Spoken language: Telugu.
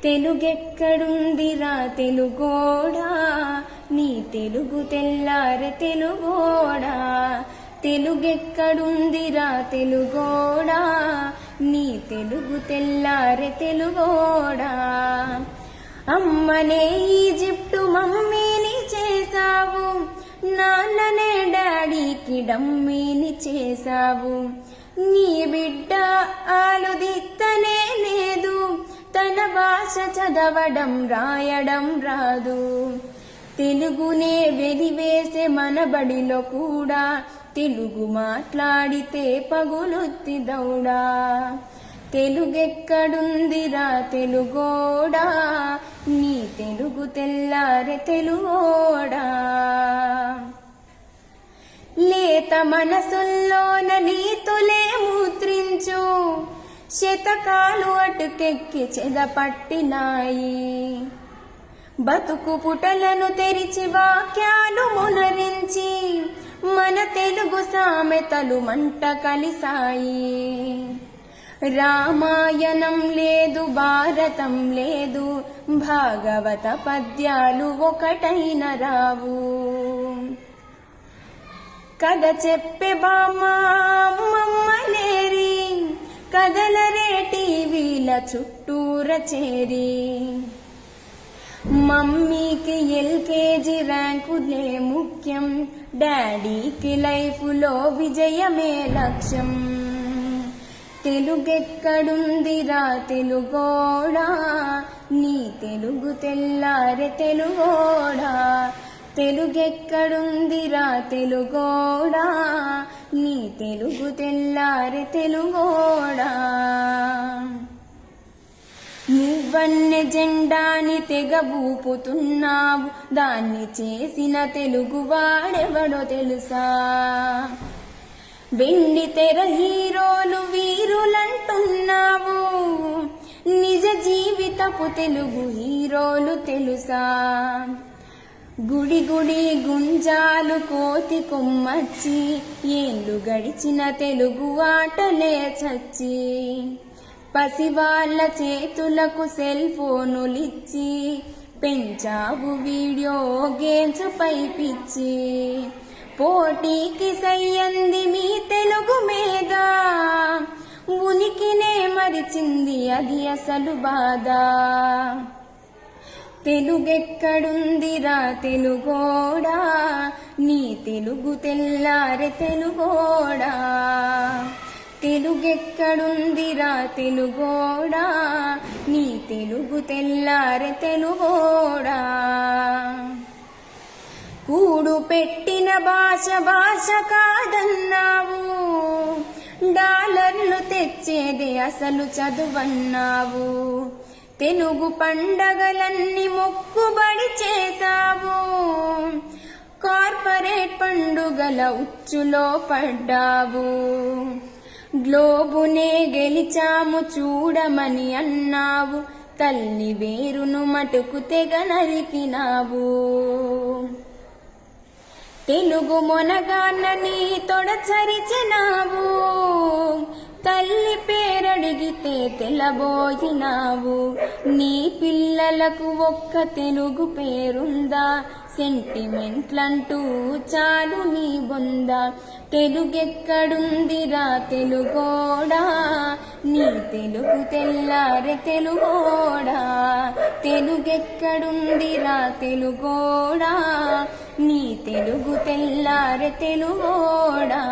తెలుగెక్కడుందిరా తెలుగోడా, నీ తెలుగు తెల్లారె తెలుగోడా. తెలుగెక్కడుందిరా తెలుగోడా, నీ తెలుగు తెల్లారె తెలుగోడా. అమ్మనే ఈజిప్టు మమ్మీని చేసావు, నాన్ననే డాడీకి డమ్మీని చేసావు. నీ బిడ్డ ఆలుదిత్తనే లేదు, తన భాష చదవడం రాయడం రాదు. తెలుగునే వెలివేసే మన బడిలో కూడా తెలుగు మాట్లాడితే పగులుత్తి దౌడా. తెలుగెక్కడుందిరా తెలుగోడా, నీ తెలుగు తెల్లారె తెలుగోడా. లేత మనసుల్లోన నీతులే ముద్రించు, శతకాలు అటుకెక్కి చెదపట్టినాయి. బతుకు పుటలను తెరిచి వాక్యాలు మునరించి మన తెలుగు సామెతలు మంట కలిసాయి. రామాయణం లేదు, భారతం లేదు, భాగవత పద్యాలు ఒకటైన రావు. కథ చెప్పే బామ్మ అమ్మమ్మలేరి, కథలరే టీవీల చుట్టూర చేరి. మమ్మీకి ఎల్కేజీ ర్యాంకులే ముఖ్యం, డాడీకి లైఫ్లో విజయమే లక్ష్యం. తెలుగెక్కడుందిరా తెలుగోడా, నీ తెలుగు తెల్లారె తెలుగోడా. తెలుగెక్కడుందిరా తెలుగోడా, నీ తెలుగు తెల్లారె తెలుగోడా. నువ్వన్నె జెండాని తెగ ఊపుతున్నావు, దాన్ని చేసిన తెలుగు వాడెవడో తెలుసా. వెండి తెర హీరోలు వీరులంటున్నావు, నిజ జీవితపు తెలుగు హీరోలు తెలుసా. గుడి గుడి గుంజాలు కోతి కొమ్మచ్చి, ఏళ్ళు గడిచిన తెలుగు ఆటలే చచ్చి. పసివాళ్ల చేతులకు సెల్ ఫోనులిచ్చి, పెంచావు వీడియో గేమ్స్ పై పిచ్చి. పోటీకి సయ్యంది మీ తెలుగు మీద, ఉనికినే మరిచింది అది అసలు బాధ. తెలుగెక్కడుందిరా తెలుగోడా, నీ తెలుగు తెల్లారె తెలుగోడా. తెలుగెక్కడుందిరా తెలుగోడా, నీ తెలుగు తెల్లారె తెలుగోడా. కూడు పెట్టిన భాష భాష కాదన్నావు, డాలర్లు తెచ్చేదే అసలు చదువన్నావు. తెలుగు పండగలన్నీ మొక్కుబడి చేసావు, కార్పొరేట్ పండుగల ఉచ్చులో పడ్డావు. గ్లోబునే గెలిచాము చూడమని అన్నావు, తల్లి వేరును మటుకు తెగ నరికినావు. తెలుగు మొనగాన్నని తొడచరిచినావు, తల్లి పేరడిగితే తెలబోయినావు. నీ పిల్లలకు ఒక్క తెలుగు పేరుందా, సెంటిమెంట్లంటూ చాలు నీ బొందా. తెలుగెక్కడుందిరా తెలుగోడా, నీ తెలుగు తెల్లారె తెలుగోడా. తెలుగెక్కడుందిరా తెలుగోడా, నీ తెలుగు తెల్లారె తెలుగోడా.